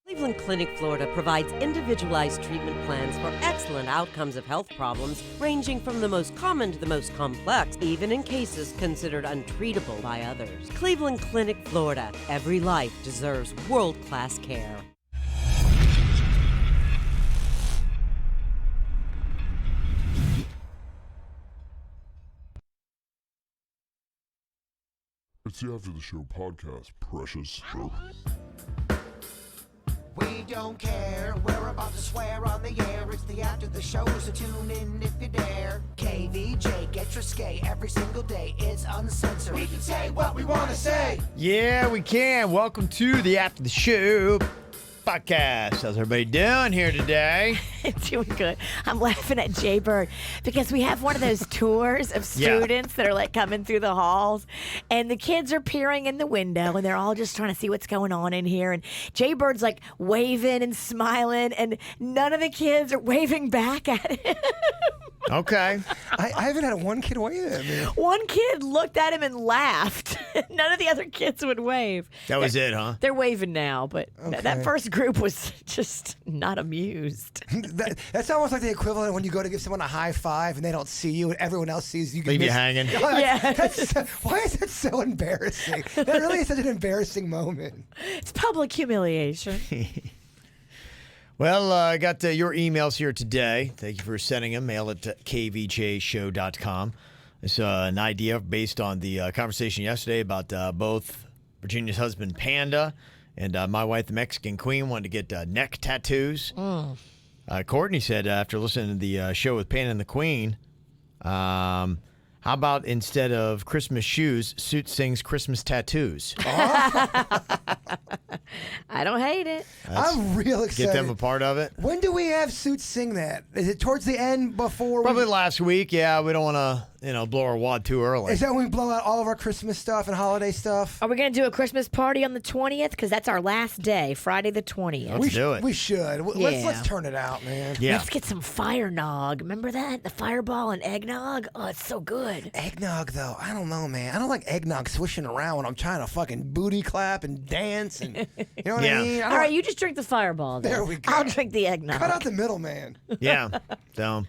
Cleveland Clinic, Florida provides individualized treatment plans for excellent outcomes of health problems ranging from the most common to the most complex, even in cases considered untreatable by others. Cleveland Clinic, Florida. Every life deserves world-class care. It's the After the Show podcast, precious. We don't care, we're about to swear on the air. It's the After the Show, so tune in if you dare. KVJ, get risque every single day. It's uncensored. We can say what we want to say. Yeah, we can. Welcome to the After the Show podcast. How's everybody doing here today? Doing good. I'm laughing at Jay Bird because we have one of those tours of students that are like coming through the halls, and the kids are peering in the window, and they're all just trying to see what's going on in here. And Jay Bird's like waving and smiling, and none of the kids are waving back at him. Okay. I haven't had one kid wave at me. One kid looked at him and laughed. None of the other kids would wave. That was it, huh? They're waving now, but Okay. that first group was just not amused. That's almost like the equivalent of when you go to give someone a high five and they don't see you and everyone else sees you. Leave you hanging. Yeah. Why is that so embarrassing? That really is such an embarrassing moment. It's public humiliation. Well, I got your emails here today. Thank you for sending them. Mail it to kvjshow.com. It's an idea based on the conversation yesterday about both Virginia's husband, Panda, and my wife, the Mexican Queen, wanted to get neck tattoos. Courtney said after listening to the show with Panda and the Queen, how about instead of Christmas shoes, Suit sings Christmas tattoos? I don't hate it. I'm real excited. Get them a part of it. When do we have Suits sing that? Is it towards the end before? Probably last week. Yeah, we don't want to, blow our wad too early. Is that when we blow out all of our Christmas stuff and holiday stuff? Are we going to do a Christmas party on the 20th? Because that's our last day, Friday the 20th. Let's do it. We should. Yeah. Let's turn it out, man. Yeah. Let's get some fire nog. Remember that? The fireball and eggnog? Oh, it's so good. Eggnog, though, I don't know, man. I don't like eggnog swishing around when I'm trying to fucking booty clap and dance and you know what Yeah. I mean? All right, you just drink the fireball. Then. There we go. I'll drink the eggnog. Cut out the middle, man. Yeah. So,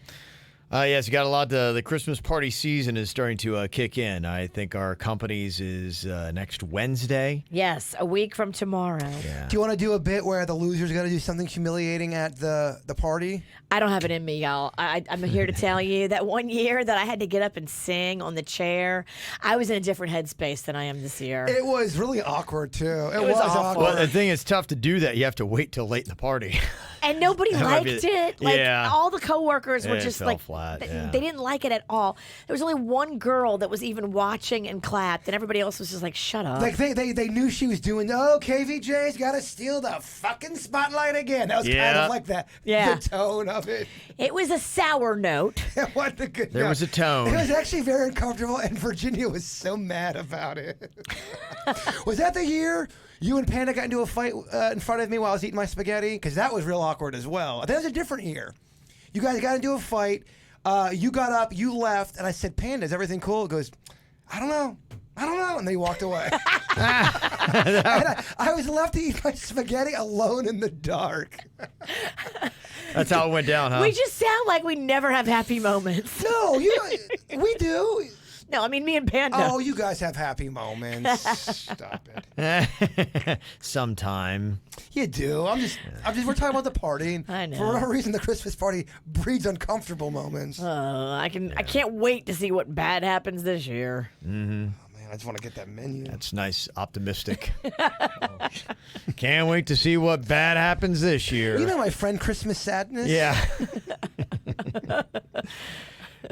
yes, you got a lot. The Christmas party season is starting to kick in. I think our company's is next Wednesday. Yes, a week from tomorrow. Yeah. Do you want to do a bit where the loser's got to do something humiliating at the party? I don't have it in me, y'all. I'm here to tell you that one year that I had to get up and sing on the chair, I was in a different headspace than I am this year. It was really awkward, too. It was awful. awkward. Well, the thing is, tough to do that. You have to wait till late in the party. And nobody That might liked be- it. Like Yeah. all the coworkers were It just fell like flat, yeah. they didn't like it at all. There was only one girl that was even watching and clapped, and everybody else was just like, "Shut up." Like they knew she was doing. Oh, KVJ's got to steal the fucking spotlight again. That was kind Yeah. of like that. Yeah. The tone of it. It was a sour note. It wasn't a good. There was a tone. It was actually very uncomfortable, and Virginia was so mad about it. Was that the year you and Panda got into a fight in front of me while I was eating my spaghetti? Because that was real awkward as well. That was a different year. You guys got into a fight. You got up, you left, and I said, Panda, is everything cool? It goes, I don't know. And then he walked away. And I was left to eat my spaghetti alone in the dark. That's how it went down, huh? We just sound like we never have happy moments. No, we do. No, I mean me and Panda. Oh, you guys have happy moments. Stop it. Sometime. You do. We're talking about the party. I know. For whatever reason, the Christmas party breeds uncomfortable moments. I can't wait to see what bad happens this year. Man, I just want to get that menu. That's nice, optimistic. Can't wait to see what bad happens this year. You know my friend Christmas Sadness? Yeah.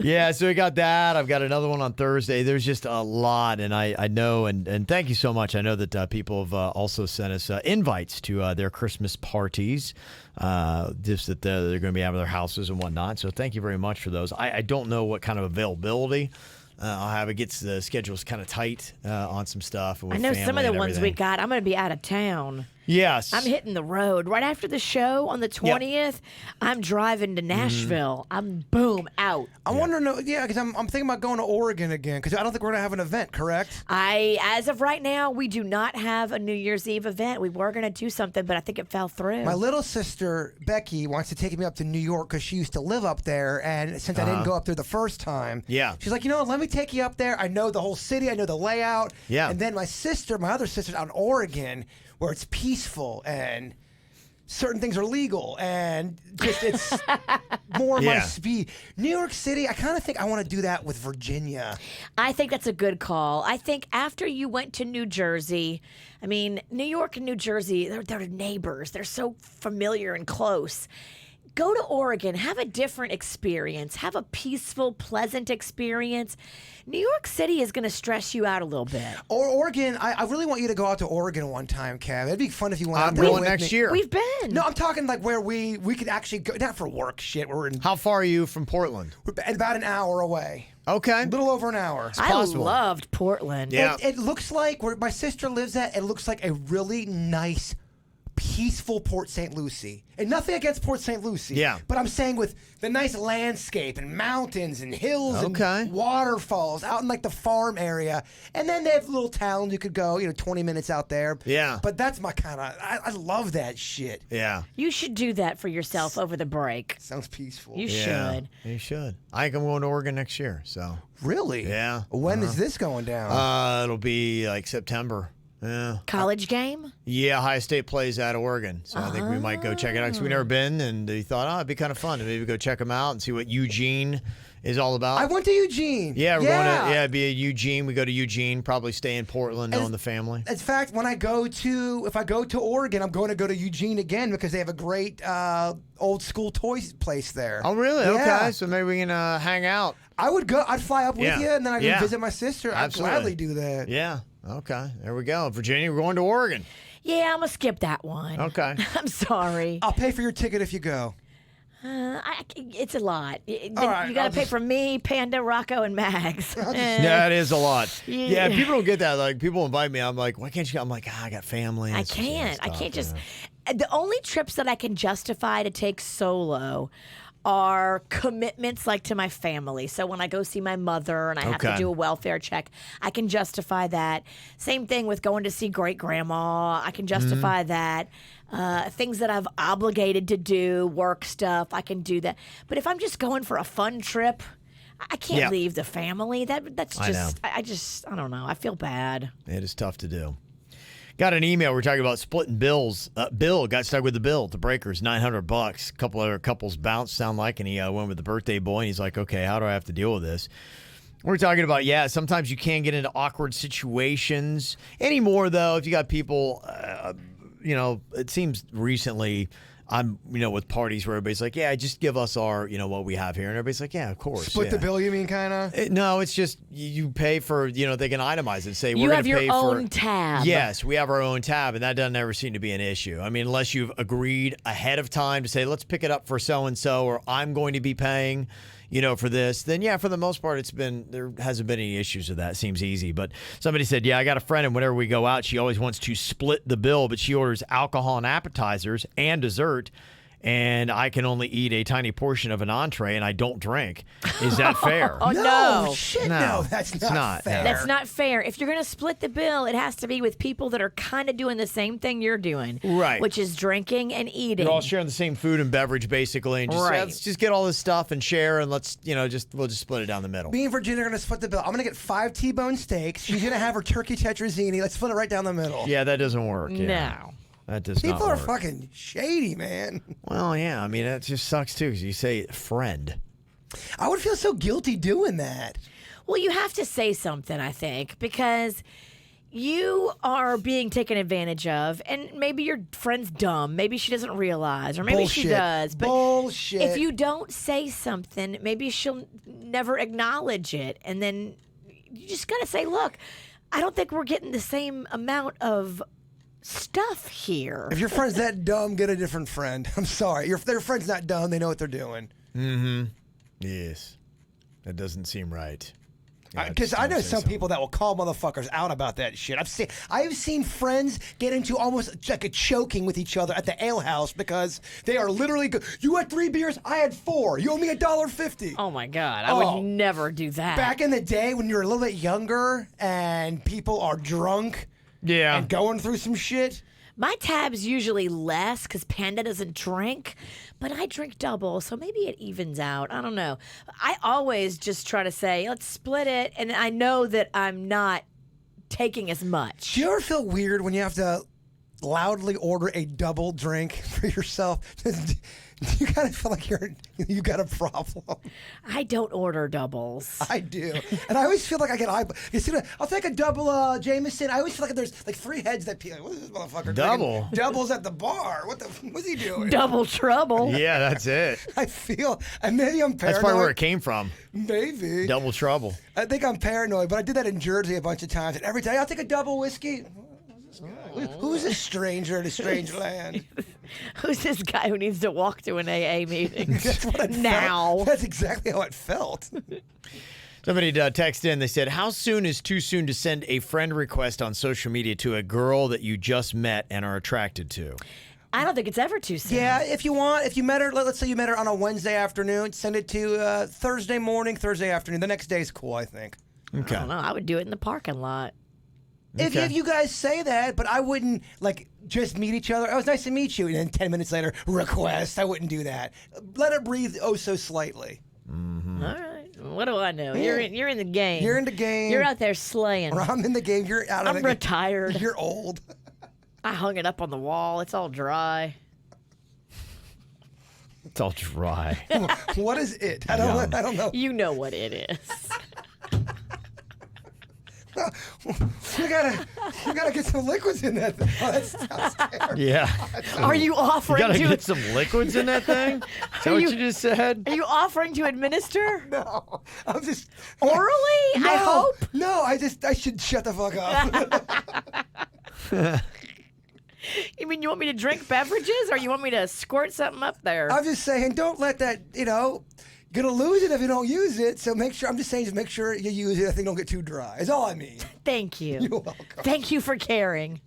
Yeah, so we got that. I've got another one on Thursday. There's just a lot, and I know, and thank you so much. I know that people have also sent us invites to their Christmas parties, just that they're going to be out of their houses and whatnot. So thank you very much for those. I don't know what kind of availability I'll have. It gets the schedule's kind of tight on some stuff. I know some of the ones we got. I'm going to be out of town. Yes. I'm hitting the road. Right after the show on the 20th, I'm driving to Nashville. I'm out. I want to know, because I'm thinking about going to Oregon again, because I don't think we're going to have an event, correct? As of right now, we do not have a New Year's Eve event. We were going to do something, but I think it fell through. My little sister, Becky, wants to take me up to New York because she used to live up there, and since I didn't go up there the first time, she's like, let me take you up there. I know the whole city. I know the layout. Yeah. And then my other sister's out in Oregon, where it's peaceful and certain things are legal and just it's more my speed. New York City, I kind of think I want to do that with Virginia. I think that's a good call. I think after you went to New Jersey, I mean, New York and New Jersey, they're neighbors. They're so familiar and close. Go to Oregon, have a different experience, have a peaceful, pleasant experience. New York City is going to stress you out a little bit. Or Oregon, I really want you to go out to Oregon one time, Kev. It'd be fun if you went out I'm there. going next year. We've been. No, I'm talking like where we could actually go, not for work shit. How far are you from Portland? We're about an hour away. Okay. A little over an hour. I loved Portland. Yeah. It looks like where my sister lives at, it looks like a really nice, peaceful Port St. Lucie. And nothing against Port St. Lucie. Yeah. But I'm saying with the nice landscape and mountains and hills and waterfalls out in like the farm area. And then they have little towns you could go, 20 minutes out there. Yeah. But that's my kind of, I love that shit. Yeah. You should do that for yourself over the break. Sounds peaceful. You should. You should. I think I'm going to Oregon next year, so. Really? Yeah. When is this going down? It'll be like September. Yeah. College game? Yeah, Ohio State plays at Oregon, so I think we might go check it out because we've never been, and we thought, it'd be kind of fun to maybe go check them out and see what Eugene is all about. I went to Eugene. Yeah, we're going to it'd be a Eugene. We go to Eugene, probably stay in Portland, knowing the family. In fact, if I go to Oregon, I'm going to go to Eugene again because they have a great old school toys place there. Oh, really? Yeah. Okay, so maybe we can hang out. I would go. I'd fly up with you, and then I'd go visit my sister. Absolutely. I'd gladly do that. Yeah. Okay. There we go. Virginia, we're going to Oregon. Yeah, I'm going to skip that one. Okay. I'm sorry. I'll pay for your ticket if you go. It's a lot. All right, you got to pay for me, Panda, Rocco, and Mags. Yeah, it is a lot. Yeah. People don't get that. Like, people invite me. I'm like, why can't you? I'm like, I got family. I can't. I can't just. The only trips that I can justify to take solo are commitments like to my family. So when I go see my mother and I have to do a welfare check, I can justify that. Same thing with going to see great grandma. I can justify that. Things that I've obligated to do, work stuff, I can do that. But if I'm just going for a fun trip, I can't leave the family. That's just I don't know. I feel bad. It is tough to do. Got an email. We're talking about splitting bills. Bill got stuck with the bill. The breakers, $900. A couple other couples bounced, sound like, and he went with the birthday boy. And he's like, okay, how do I have to deal with this? We're talking about, sometimes you can get into awkward situations. Anymore, though, if you got people, it seems recently I'm, with parties where everybody's like, just give us our, what we have here. And everybody's like, yeah, of course. Split the bill, you mean, kind of? No, it's just you pay for, they can itemize it and say, you we're have going to pay your for. own tab. Yes, we have our own tab, and that doesn't ever seem to be an issue. I mean, unless you've agreed ahead of time to say, let's pick it up for so-and-so, or I'm going to be paying, for this, then for the most part, there hasn't been any issues with that. It seems easy. But somebody said, I got a friend, and whenever we go out, she always wants to split the bill, but she orders alcohol and appetizers and dessert, and I can only eat a tiny portion of an entree, and I don't drink. Is that fair? No. Shit, no. That's not fair. That's not fair. If you're going to split the bill, it has to be with people that are kind of doing the same thing you're doing. Right. Which is drinking and eating. You're all sharing the same food and beverage, basically, and just, let's just get all this stuff and share, and let's, we'll just split it down the middle. Me and Virginia are going to split the bill. I'm going to get 5 T-bone steaks. She's going to have her turkey tetrazzini. Let's split it right down the middle. Yeah, that doesn't work. No. That does People not are work. fucking shady, man. Well, yeah. I mean, that just sucks, too, because you say friend. I would feel so guilty doing that. Well, you have to say something, I think, because you are being taken advantage of, and maybe your friend's dumb. Maybe she doesn't realize, or maybe she does. But Bullshit. if you don't say something, maybe she'll never acknowledge it. And then you just got to say, look, I don't think we're getting the same amount of stuff here. If your friend's that dumb, get a different friend. I'm sorry. Their friend's not dumb. They know what they're doing. Mm-hmm. Yes. That doesn't seem right. Because I know some people that will call motherfuckers out about that shit. I've seen friends get into almost like a choking with each other at the ale house because they are literally you had 3 beers, I had 4. You owe me $1.50. Oh my God, I would never do that. Back in the day when you were a little bit younger and people are drunk and going through some shit. My tab's usually less because Panda doesn't drink, but I drink double, so maybe it evens out. I don't know. I always just try to say, let's split it, and I know that I'm not taking as much. Do you ever feel weird when you have to loudly order a double drink for yourself? You kind of feel like you got a problem. I don't order doubles. I do, and I always feel like I get I'll take a double Jameson. I always feel like there's like 3 heads that peel. What is this motherfucker Double? Doubles at the bar. What's he doing? Double trouble. Yeah, that's it. I feel, and maybe I'm paranoid. That's probably where it came from. Maybe. Double trouble. I think I'm paranoid, but I did that in Jersey a bunch of times, and every day I'll take a double whiskey. Who's this stranger in a strange land? Who's this guy who needs to walk to an AA meeting? That's what it now. felt. That's exactly how it felt. Somebody texted in. They said, how soon is too soon to send a friend request on social media to a girl that you just met and are attracted to? I don't think it's ever too soon. Yeah, if you met her, let's say you met her on a Wednesday afternoon, send it to Thursday morning, Thursday afternoon. The next day's cool, I think. Okay. I don't know. I would do it in the parking lot. If you guys say that, but I wouldn't, like, just meet each other. Oh, it was nice to meet you. And then 10 minutes later, request. I wouldn't do that. Let it breathe oh so slightly. Mm-hmm. All right. What do I know? Yeah. You're in the game. You're in the game. You're out there slaying. Or I'm in the game. You're out of the I'm game. retired. You're old. I hung it up on the wall. It's all dry. It's all dry. What is it? I don't know. You know what it is. You gotta get some liquids in that thing. Oh, that sounds terrible. Yeah. Are you You offering gotta to? get some liquids in that thing? Is that what you just said? Are you offering to administer No, I'm just orally? No, I hope. No, I should shut the fuck up. You mean you want me to drink beverages, or you want me to squirt something up there? I'm just saying, don't let that. You're gonna lose it if you don't use it. So make sure. I'm just saying, just make sure you use it. I think don't get too dry. Is all I mean. Thank you. You're welcome. Thank you for caring.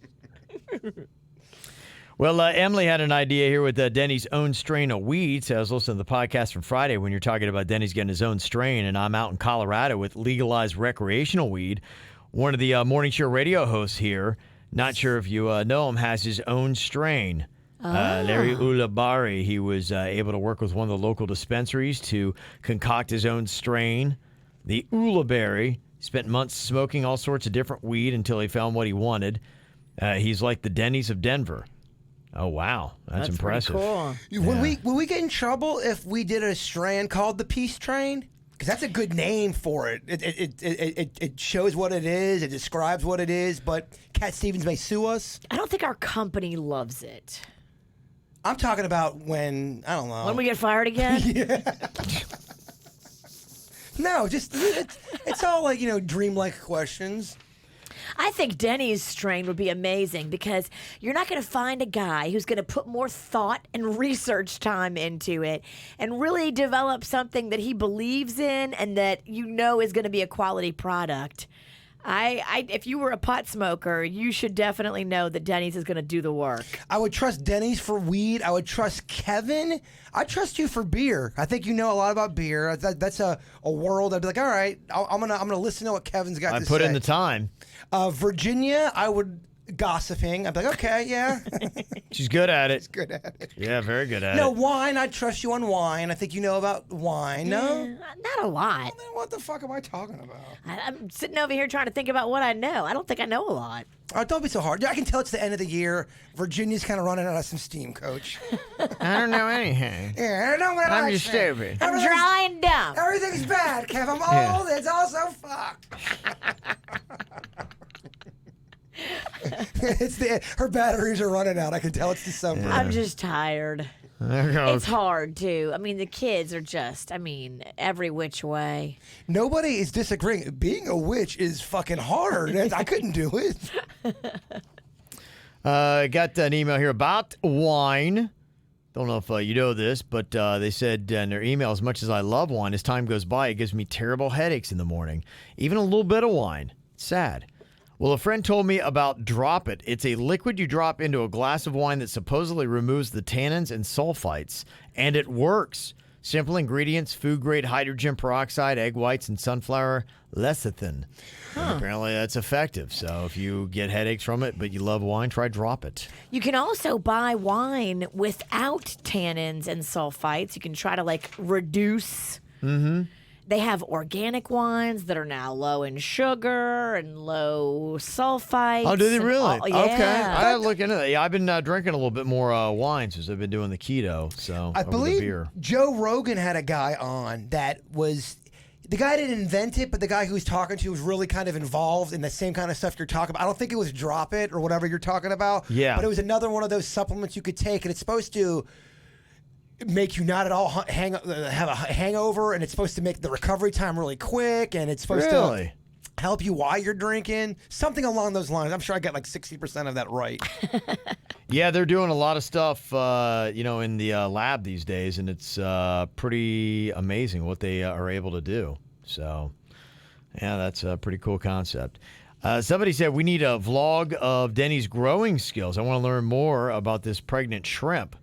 Well, Emily had an idea here with Denny's own strain of weed. So I was listening to the podcast from Friday when you're talking about Denny's getting his own strain, and I'm out in Colorado with legalized recreational weed. One of the morning show radio hosts here, not sure if you know him, has his own strain. Larry Ulabari, he was able to work with one of the local dispensaries to concoct his own strain, the Ulaberry. Spent months smoking all sorts of different weed until he found what he wanted. He's like the Denny's of Denver. Oh, wow. That's impressive. Cool. Will we get in trouble if we did a strain called the Peace Train? Because that's a good name for it. It shows what it is. It describes what it is. But Cat Stevens may sue us. I don't think our company loves it. I'm talking about when, I don't know. When we get fired again? No, just, it's all like, dreamlike questions. I think Denny's strain would be amazing because you're not going to find a guy who's going to put more thought and research time into it and really develop something that he believes in and that is going to be a quality product. If you were a pot smoker, you should definitely know that Denny's is going to do the work. I would trust Denny's for weed. I would trust Kevin. I trust you for beer. I think you know a lot about beer. That's a world. I'd be like, all right, I'm gonna listen to what Kevin's got to say. I put in the time. Virginia, I would gossiping. I'd be like, okay, yeah. She's good at it. She's good at it. Yeah, very good at No, it. wine, I trust you on wine. I think you know about wine. No? Not a lot. Well, then what the fuck am I talking about? I'm sitting over here trying to think about what I know. I don't think I know a lot. Oh, don't be so hard. I can tell it's the end of the year. Virginia's kind of running out of some steam, Coach. I don't know anything. Yeah, I don't know what I'm just stupid. I'm dry and dumb. Everything's bad, Kev. I'm old. It's also fucked. Her batteries are running out. I can tell it's December. I'm just tired. It's hard too. I mean, the kids are just, every which way. Nobody is disagreeing. Being a witch is fucking hard. I couldn't do it. Got an email here about wine. Don't know if you know this, but they said in their email, as much as I love wine, as time goes by, it gives me terrible headaches in the morning. Even a little bit of wine. It's sad. Well, a friend told me about Drop It. It's a liquid you drop into a glass of wine that supposedly removes the tannins and sulfites, and it works. Simple ingredients, food-grade hydrogen peroxide, egg whites, and sunflower lecithin. And apparently that's effective. So if you get headaches from it, but you love wine, try Drop It. You can also buy wine without tannins and sulfites. You can try to like reduce. Mm-hmm. They have organic wines that are now low in sugar and low sulfites. Oh, do they really? Yeah. Okay. I gotta look into that. Yeah, I've been drinking a little bit more wine since I've been doing the keto. So I over believe the beer. Joe Rogan had a guy on that was. The guy didn't invent it, but the guy who was talking to was really kind of involved in the same kind of stuff you're talking about. I don't think it was Drop It or whatever you're talking about. Yeah. But it was another one of those supplements you could take, and it's supposed to make you not at all have a hangover, and it's supposed to make the recovery time really quick, and it's supposed to help you while you're drinking. Something along those lines. I'm sure I got like 60% of that right. Yeah, they're doing a lot of stuff, in the lab these days, and it's pretty amazing what they are able to do. So, yeah, that's a pretty cool concept. Somebody said we need a vlog of Denny's growing skills. I want to learn more about this pregnant shrimp.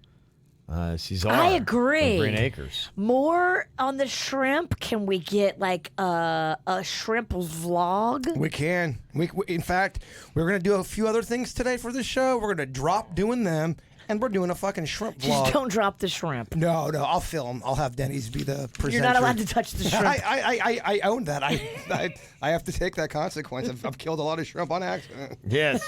Cesar. I agree. Green Acres. More on the shrimp. Can we get like a shrimp vlog? We can. We in fact, we're going to do a few other things today for the show. We're going to drop doing them, and we're doing a fucking shrimp vlog. Just don't drop the shrimp. No, I'll film. I'll have Denny's be the presenter. You're not allowed to touch the shrimp. I own that. I have to take that consequence. I've killed a lot of shrimp on accident. Yes.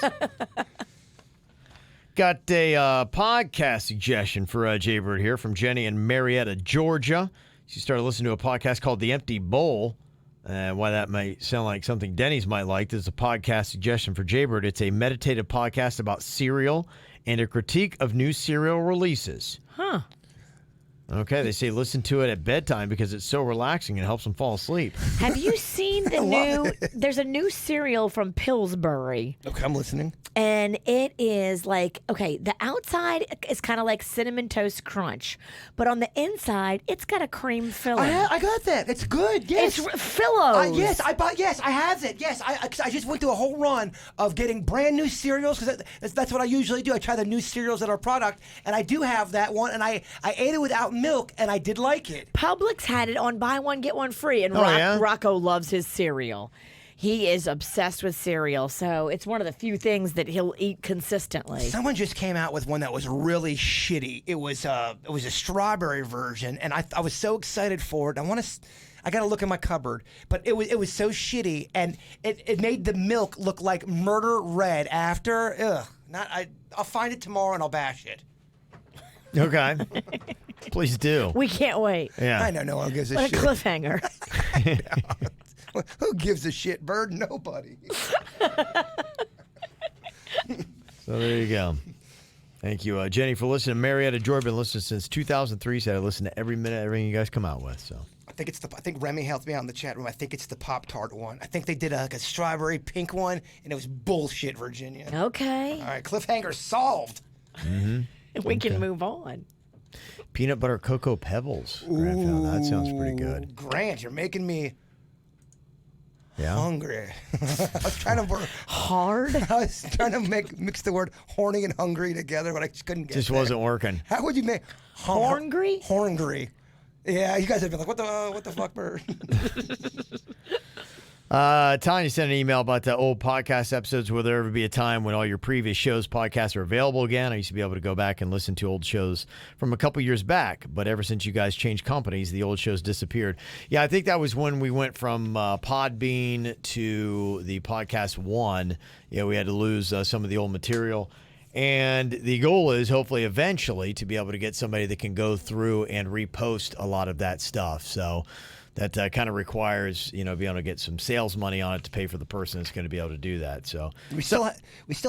Got a podcast suggestion for Jaybird here from Jenny in Marietta, Georgia. She started listening to a podcast called The Empty Bowl. Why that might sound like something Denny's might like, this is a podcast suggestion for Jaybird. It's a meditative podcast about cereal and a critique of new cereal releases. Huh. Okay, they say listen to it at bedtime because it's so relaxing and helps them fall asleep. Have you seen the new? There's a new cereal from Pillsbury. Okay, I'm listening. And it is like, okay, the outside is kind of like Cinnamon Toast Crunch, but on the inside, it's got a cream filling. I got that. It's good. Yes. It's Phillo's. Yes, I have it. Yes, I just went through a whole run of getting brand new cereals because that's what I usually do. I try the new cereals at our product, and I do have that one, and I ate it without milk, and I did like it. Publix had it on buy one, get one free, and yeah? Rocco loves his cereal. He is obsessed with cereal, so it's one of the few things that he'll eat consistently. Someone just came out with one that was really shitty. It was a strawberry version, and I was so excited for it. I got to look in my cupboard, but it was so shitty, and it made the milk look like murder red after. Ugh, I'll find it tomorrow and I'll bash it. Okay. Please do. We can't wait. Yeah. I know no one gives a What shit. a cliffhanger. Who gives a shit, Bird? Nobody. So there you go. Thank you, Jenny, for listening. Marietta, Georgia, been listening since 2003. Said I listen to every minute, everything you guys come out with. So I think Remy helped me out in the chat room. I think it's the Pop-Tart one. I think they did a strawberry pink one, and it was bullshit, Virginia. Okay. All right, cliffhanger solved. Mm-hmm. We can move on. Peanut butter cocoa pebbles. Grant found. That sounds pretty good. Grant, you're making me Yeah. hungry. I was trying to work hard. I was trying to mix the word horny and hungry together, but I just couldn't get Just there. wasn't working. How would you make Horngry? Horngry. Yeah, you guys have been like, what the fuck, Bird? Tanya sent an email about the old podcast episodes. Will there ever be a time when all your previous shows, podcasts are available again? I used to be able to go back and listen to old shows from a couple years back, but ever since you guys changed companies, the old shows disappeared. Yeah, I think that was when we went from Podbean to the Podcast One. Yeah, we had to lose some of the old material. And the goal is hopefully eventually to be able to get somebody that can go through and repost a lot of that stuff. So that kind of requires, being able to get some sales money on it to pay for the person that's going to be able to do that. So we still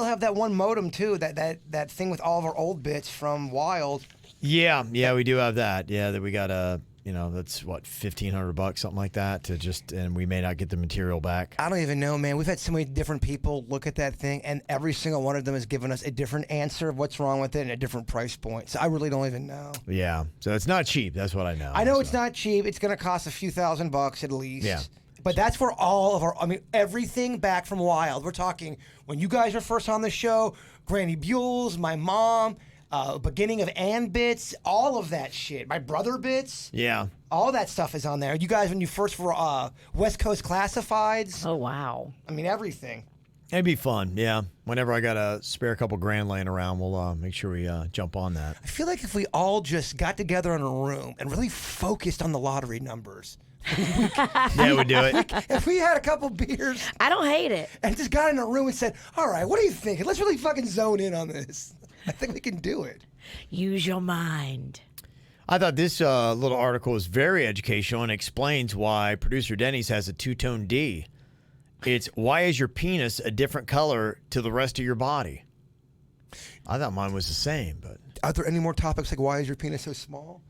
have that one modem too. That thing with all of our old bits from Wild. yeah, we do have that. Yeah, that we got to that's what, $1,500, something like that, and we may not get the material back. I don't even know, man. We've had so many different people look at that thing, and every single one of them has given us a different answer of what's wrong with it and a different price point. So I really don't even know. Yeah. So it's not cheap. That's what I know. I know it's not cheap. It's going to cost a few $1,000 at least. Yeah. But that's for all of everything back from Wild. We're talking when you guys were first on the show, Granny Buell's, my mom, beginning of Ann bits, all of that shit. My brother bits. Yeah. All that stuff is on there. You guys, when you first were West Coast Classifieds. Oh, wow. Everything. It'd be fun, yeah. Whenever I got a spare couple grand laying around, we'll make sure we jump on that. I feel like if we all just got together in a room and really focused on the lottery numbers. Yeah, we'd do it. If we had a couple beers. I don't hate it. And just got in a room and said, all right, what are you thinking? Let's really fucking zone in on this. I think we can do it. Use your mind. I thought this little article was very educational and explains why producer Denny's has a two-tone D. It's why is your penis a different color to the rest of your body? I thought mine was the same, but are there any more topics like why is your penis so small?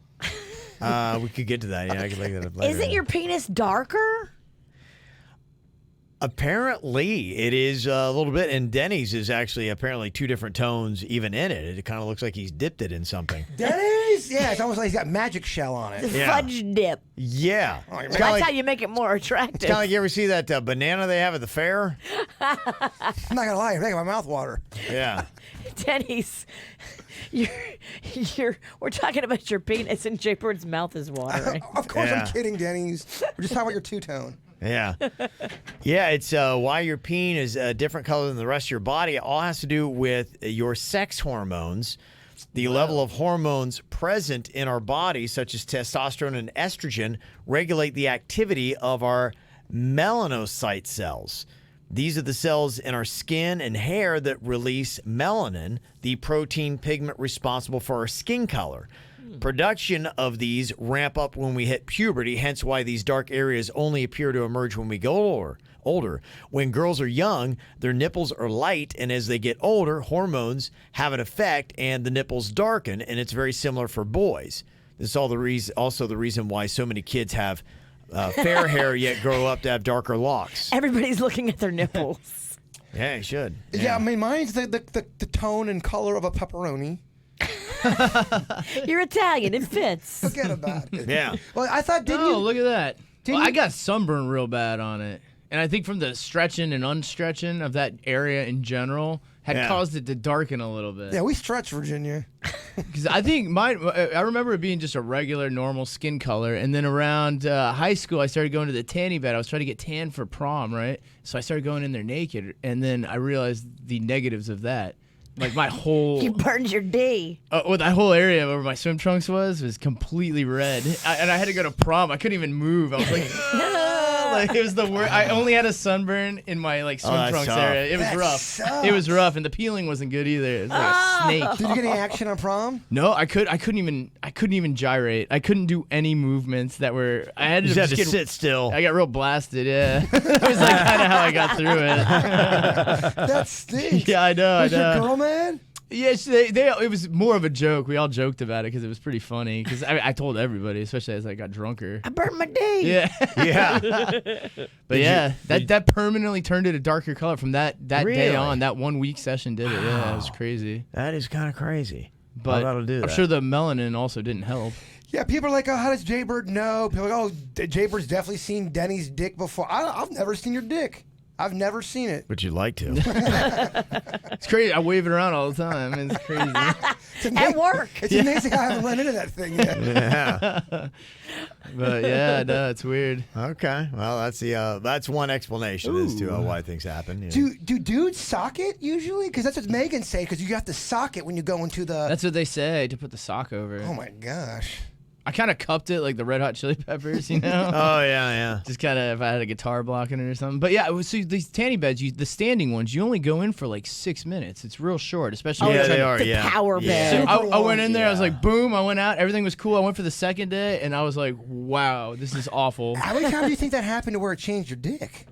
we could get to that. Yeah, I could look that up later. Isn't your penis darker? Apparently, it is a little bit, and Denny's is actually apparently two different tones even in it. It kind of looks like he's dipped it in something. Denny's? Yeah, it's almost like he's got magic shell on it. Yeah. Fudge dip. Yeah. That's how you make it more attractive. It's kind of like you ever see that banana they have at the fair? I'm not going to lie, you're making my mouth water. Yeah. Denny's, we're talking about your penis, and Jay Bird's mouth is watering. Of course, Yeah. I'm kidding, Denny's. We're just talking about your two-tone. Yeah. Yeah, it's why your peen is a different color than the rest of your body. It all has to do with your sex hormones. The level of hormones present in our body, such as testosterone and estrogen, regulate the activity of our melanocyte cells. These are the cells in our skin and hair that release melanin, the protein pigment responsible for our skin color. Production of these ramp up when we hit puberty, hence why these dark areas only appear to emerge when we go older. When girls are young, their nipples are light, and as they get older, hormones have an effect and the nipples darken, and it's very similar for boys. This is also the reason why so many kids have fair hair yet grow up to have darker locks. Everybody's looking at their nipples. Yeah, you should. Yeah, mine's the tone and color of a pepperoni. You're Italian. It fits. Forget about it. Yeah. Well, I thought, didn't you? Oh, look at that. Didn't Well, I you- got sunburn real bad on it. And I think from the stretching and unstretching of that area in general had Yeah. caused it to darken a little bit. Yeah, we stretch, Virginia. Because I think I remember it being just a regular, normal skin color. And then around high school, I started going to the tanning bed. I was trying to get tan for prom, right? So I started going in there naked. And then I realized the negatives of that. Like my whole, You burned your D. that whole area where my swim trunks was completely red. And I had to go to prom. I couldn't even move. I was like, like it was the worst. I only had a sunburn in my swim that's trunks tough. area. It was That rough. sucks. It was rough, and the peeling wasn't good either. It was like a snake. Did you get any action on prom? No, I couldn't even gyrate. I couldn't do any movements that were. I had to You just had just to get. sit still. I got real blasted. Yeah, that was like kind of how I got through it. That stinks. Yeah, I know. Was your girl mad? Yes, it was more of a joke. We all joked about it because it was pretty funny. Because I told everybody, especially as I got drunker. I burned my D. Yeah, Yeah. but yeah, that permanently turned it a darker color from that day Really? on. That 1 week session did it. Yeah, it was crazy. That is kind of crazy. But that'll do I'm that. sure the melanin also didn't help. Yeah, people are like, oh, how does Jay Bird know? People are like, oh, Jay Bird's definitely seen Denny's dick before. I've never seen your dick. I've never seen it. But you'd like to. It's crazy. I wave it around all the time. It's crazy. At work. It's amazing I haven't run into that thing yet. Yeah. But yeah, no, it's weird. Okay. Well, that's one explanation as to why things happen. you know. Do dudes sock it usually? Because that's what Megan say. Because you have to sock it when you go into the. That's what they say, to put the sock over it. Oh my gosh. I kind of cupped it like the Red Hot Chili Peppers, you know? Oh yeah. Just kind of if I had a guitar blocking it or something. But yeah, so these tanning beds, the standing ones, you only go in for like 6 minutes. It's real short, especially when Yeah, you're trying they to- are. The Yeah. power Yeah. bed. So I went in there, I was Yeah. like, boom, I went out, everything was cool. I went for the second day, and I was like, wow, this is awful. How many times do you think that happened to where it changed your dick?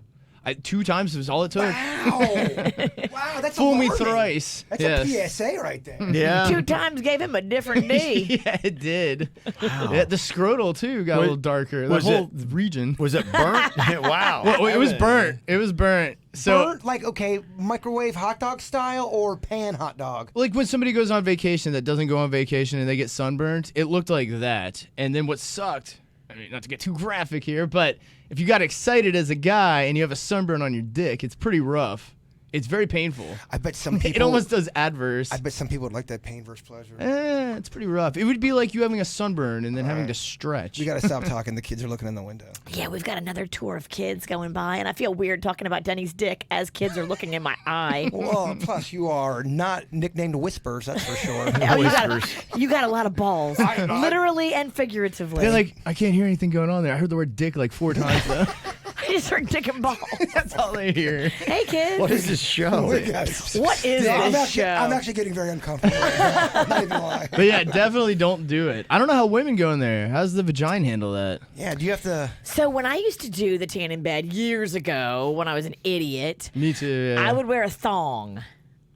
2 times was all it took. Wow. Wow, that's Fool me alarming. thrice. That's Yes. a PSA right there. Yeah. 2 times gave him a different knee. Yeah, it did. Yeah, the scrotal too got a little darker. The was whole region. Was it burnt? Wow. Well, it was burnt. It was burnt. So, Burnt, like, okay, microwave hot dog style or pan hot dog? like when somebody goes on vacation that doesn't go on vacation and they get sunburned, it looked like that. And then what sucked, I mean, not to get too graphic here, but if you got excited as a guy and you have a sunburn on your dick, it's pretty rough. It's very painful. I bet some people. It almost does adverse. I bet some people would like that pain versus pleasure. It's pretty rough. It would be like you having a sunburn and then having to stretch. We got to stop talking. The kids are looking in the window. Yeah, we've got another tour of kids going by, and I feel weird talking about Denny's dick as kids are looking in my eye. Well, plus you are not nicknamed Whispers, that's for sure. Oh, you got a lot of balls, literally and figuratively. They're like, I can't hear anything going on there. I heard the word dick like 4 times though. I just heard dick and balls. That's all they hear. Hey, kids. What is this show? What is this show? I'm actually getting very uncomfortable right now. I'm not even lying. But yeah, definitely don't do it. I don't know how women go in there. How does the vagina handle that? Yeah, do you have to... So when I used to do the tan in bed years ago, when I was an idiot, Me too. Yeah. I would wear a thong.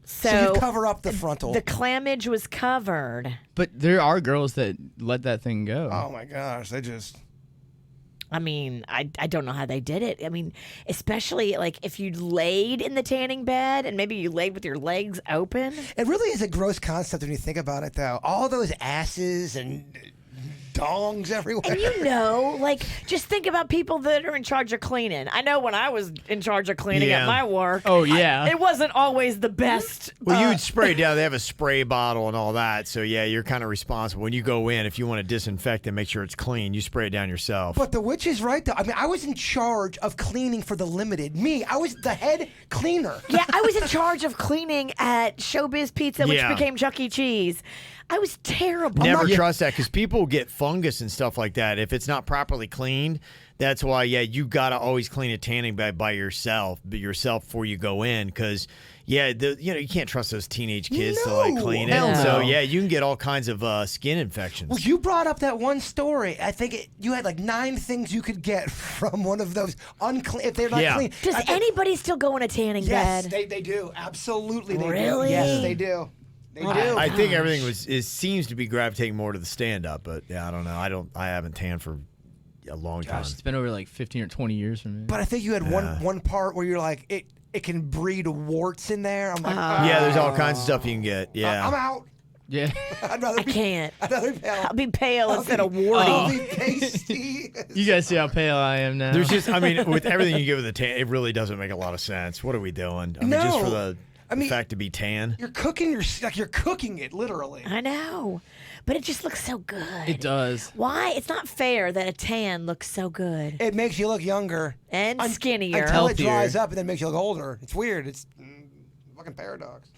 So you cover up the frontal. The clamage was covered. But there are girls that let that thing go. Oh my gosh, they just... I mean, I don't know how they did it. I mean, especially like if you laid in the tanning bed and maybe you laid with your legs open. It really is a gross concept when you think about it, though. All those asses and dongs everywhere. And you know, like, just think about people that are in charge of cleaning. I know when I was in charge of cleaning at my work. Oh, yeah. It wasn't always the best. Well, you would spray down. They have a spray bottle and all that. So, yeah, you're kind of responsible. When you go in, if you want to disinfect and make sure it's clean, you spray it down yourself. But the witch is right, though. I mean, I was in charge of cleaning for the limited. I was the head cleaner. Yeah, I was in charge of cleaning at Showbiz Pizza, which Yeah. became Chuck E. Cheese. I was terrible. Never trust that because people get fungus and stuff like that. If it's not properly cleaned, that's why, yeah, you got to always clean a tanning bed by yourself before you go in because, yeah, you can't trust those teenage kids to like clean it. Hell no. So, yeah, you can get all kinds of skin infections. Well, you brought up that one story. I think you had like 9 things you could get from one of those unclean. If they're not clean. Does anybody still go in a tanning Yes, bed? they do. Absolutely, they Really? do. Yes, they do. They do. I think everything seems to be gravitating more to the stand up, but yeah, I don't know. I haven't tanned for a long time. Gosh, it's been over like 15 or 20 years for me. But I think you had one part where you're like, it can breed warts in there. I'm like, Yeah, there's all kinds of stuff you can get. Yeah. I'm out. Yeah. I'd rather I can't. I'd rather be pale. I'll be pale instead of warty. I'll be pasty. You guys see how pale I am now. There's just, I mean, with everything you get with a tan, it really doesn't make a lot of sense. What are we doing? I mean, just for the fact to be tan. You're cooking you're cooking it literally. I know, but it just looks so good. It does. Why? It's not fair that a tan looks so good It makes you look younger and skinnier. until it Healthier. dries up and then makes you look older. It's weird. It's fucking paradox.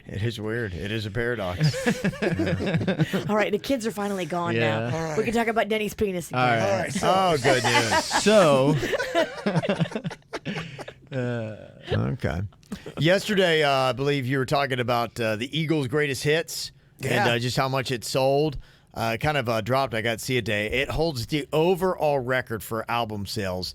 It is weird. It is a paradox. All right, the kids are finally gone Yeah. now. All right. We can talk about Denny's penis again. All right. All right. So, Oh, good news. So, Okay. Yesterday, I believe you were talking about the Eagles' greatest hits Yeah. and just how much it sold. Kind of dropped. I got to see it today. It holds the overall record for album sales,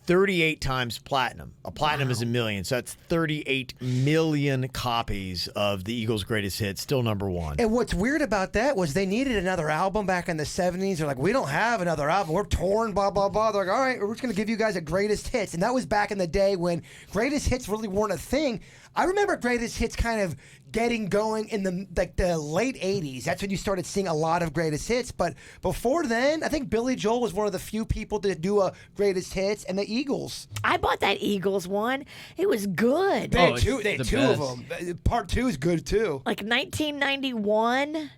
38 times platinum. A platinum is a million, so that's 38 million copies of the Eagles' greatest hits. Still number one. and what's weird about that was they needed another album back in the 70s. They're like, we don't have another album. We're torn, blah, blah, blah. They're like, all right, we're just going to give you guys a greatest hits. And that was back in the day when greatest hits really weren't a thing. I remember greatest hits kind of getting going in the late 80s. That's when you started seeing a lot of greatest hits. But before then, I think Billy Joel was one of the few people to do a greatest hits, and the Eagles. I bought that Eagles one. It was good. They Oh, had two, it's they had the two best. of them. Part 2 is good, too. Like 1991,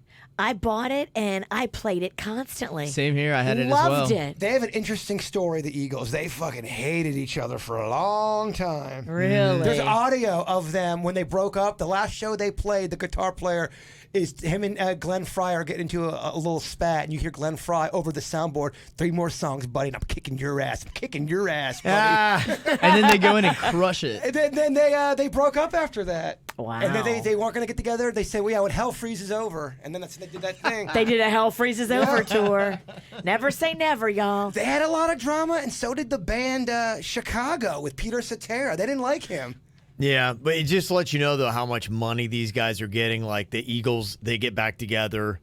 I bought it and I played it constantly. same here. I had it as well. Loved it. They have an interesting story, the Eagles. They fucking hated each other for a long time. Really? There's audio of them when they broke up. The last show they played, the guitar player is him and Glenn Fry are getting into a little spat, and you hear Glenn Fry over the soundboard, 3 more songs, buddy, and I'm kicking your ass. I'm kicking your ass, buddy. And then they go in and crush it. And then they broke up after that. Wow. And then they weren't going to get together. They said, well, yeah, when hell freezes over. And then they did that thing. They did a Hell Freezes Over tour. Never say never, y'all. They had a lot of drama, and so did the band Chicago with Peter Cetera. They didn't like him. Yeah, but it just lets you know, though, how much money these guys are getting. Like the Eagles, they get back together.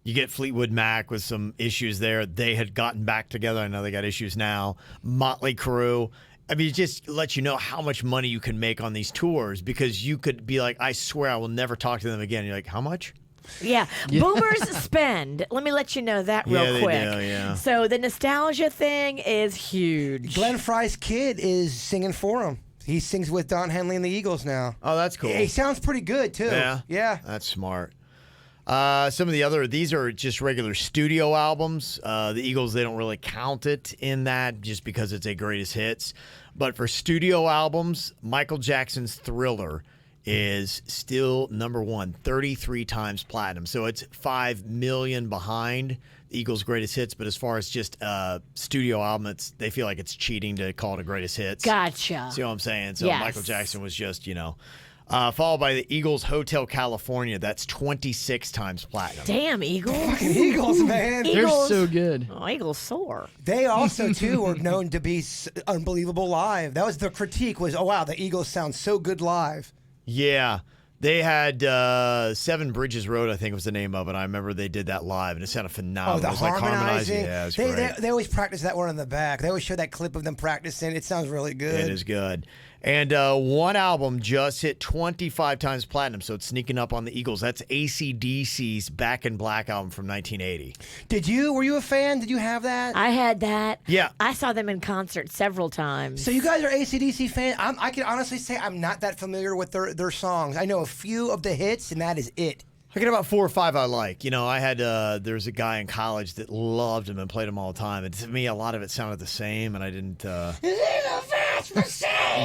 You get Fleetwood Mac with some issues there. They had gotten back together. I know they got issues now. Motley Crue. I mean, it just lets you know how much money you can make on these tours, because you could be like, I swear I will never talk to them again. You're like, how much? Yeah. Boomers spend. Let me let you know that real quick. They do, yeah. So the nostalgia thing is huge. Glenn Fry's kid is singing for him. He sings with Don Henley and the Eagles now. Oh, that's cool. He sounds pretty good, too. Yeah. That's smart. Some of the other, these are just regular studio albums. The Eagles, they don't really count it in that just because it's a greatest hits. But for studio albums, Michael Jackson's Thriller is still number one, 33 times platinum. So it's 5 million behind the Eagles' greatest hits. But as far as just studio album, they feel like it's cheating to call it a greatest hits. Gotcha. See what I'm saying? So Yes. Michael Jackson was just, followed by the Eagles' Hotel California. That's 26 times platinum. Damn, Eagles. Fucking Eagles, man. They're Eagles. so good. Oh, Eagles soar. They also, too, were known to be unbelievable live. That was the critique was, oh, wow, the Eagles sound so good live. Yeah. They had Seven Bridges Road, I think was the name of it. I remember they did that live, and it sounded phenomenal. Oh, the it was like harmonizing. Yeah, it was great. They always practice that one in the back. They always show that clip of them practicing. It sounds really good. It is good. And one album just hit 25 times platinum, so it's sneaking up on the Eagles. That's AC/DC's Back in Black album from 1980. Were you a fan? Did you have that? I had that. Yeah. I saw them in concert several times. So you guys are AC/DC fans? I can honestly say I'm not that familiar with their songs. I know a few of the hits, and that is it. I got about 4 or 5 I like. I had there was a guy in college that loved them and played them all the time. And to me, a lot of it sounded the same, and I didn't.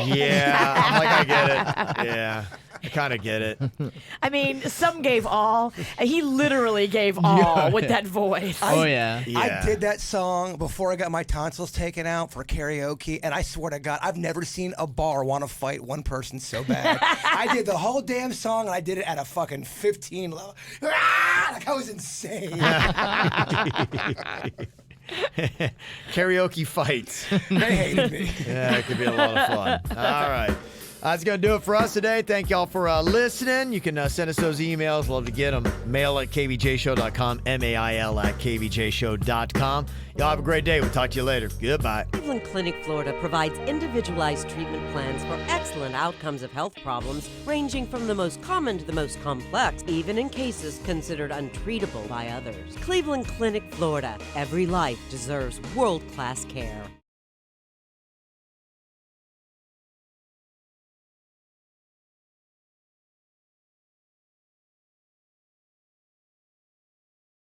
Yeah, I'm like, I get it. Yeah, I kind of get it. I mean, some gave all. He literally gave all with that voice. Yeah. I did that song before I got my tonsils taken out for karaoke, and I swear to God, I've never seen a bar want to fight one person so bad. I did the whole damn song, and I did it at a fucking 15 level. Like I was insane. Karaoke fights. They hated me. Yeah, it could be a lot of fun. All right. That's going to do it for us today. Thank y'all for listening. You can send us those emails. Love to get them. Mail at kvjshow.com, mail at kvjshow.com. Y'all have a great day. We'll talk to you later. Goodbye. Cleveland Clinic, Florida provides individualized treatment plans for excellent outcomes of health problems, ranging from the most common to the most complex, even in cases considered untreatable by others. Cleveland Clinic, Florida. Every life deserves world-class care.